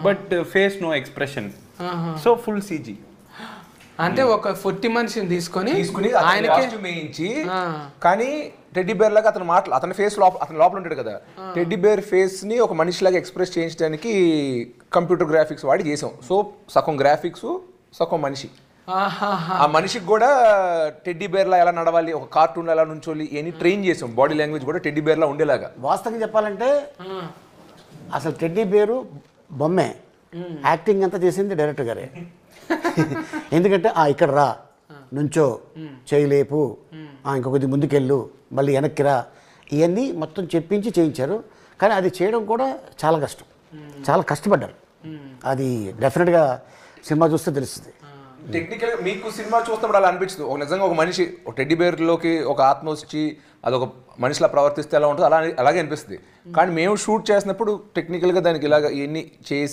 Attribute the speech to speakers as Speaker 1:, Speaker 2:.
Speaker 1: But face no expression. So full CG.
Speaker 2: అంటే ఒక ఫుట్టి మనిషిని తీసుకొని
Speaker 3: ఆయనకి కాస్ట్యూమ్ వేయించి, కానీ టెడ్డీ బేర్ లాగా అతని ఫేస్ అతని లోపల ఉంటాడు కదా, టెడ్డీ బేర్ ఫేస్ ని ఒక మనిషిలాగా ఎక్స్ప్రెస్ చేయించడానికి కంప్యూటర్ గ్రాఫిక్స్ వాడి చేసాం. సో సగం గ్రాఫిక్స్ సగం మనిషి. ఆ మనిషికి కూడా టెడ్డీ బేర్ లా ఎలా నడవాలి, ఒక కార్టూన్ ఎలా నుంచోలి అని ట్రైన్ చేసాం. బాడీ లాంగ్వేజ్ కూడా టెడ్డీ బేర్ లా ఉండేలాగా.
Speaker 4: వాస్తవంగా చెప్పాలంటే అసలు టెడ్డీ బేరు బొమ్మే, యాక్టింగ్ అంతా చేసింది డైరెక్టర్ గారే. ఎందుకంటే ఇక్కడ రా, నుంచో, చేయలేపు, ఇంకొకటి ముందుకెళ్ళు, మళ్ళీ వెనక్కి రా, ఇవన్నీ మొత్తం చెప్పించి చేయించారు. కానీ అది చేయడం కూడా చాలా కష్టం, చాలా కష్టపడ్డారు. అది డెఫినెట్గా సినిమా చూస్తే తెలుస్తుంది.
Speaker 3: టెక్నికల్గా మీకు సినిమా చూస్తున్నప్పుడు అలా అనిపించదు, ఒక నిజంగా ఒక మనిషి ఒక టెడ్డీ బేర్లోకి ఒక ఆత్మ వచ్చి అదొక మనిషిలా ప్రవర్తిస్తే ఎలా ఉంటుందో అలాగే అనిపిస్తుంది. కానీ మేము షూట్ చేసినప్పుడు టెక్నికల్గా దానికి ఇలాగ ఇవన్నీ చేసి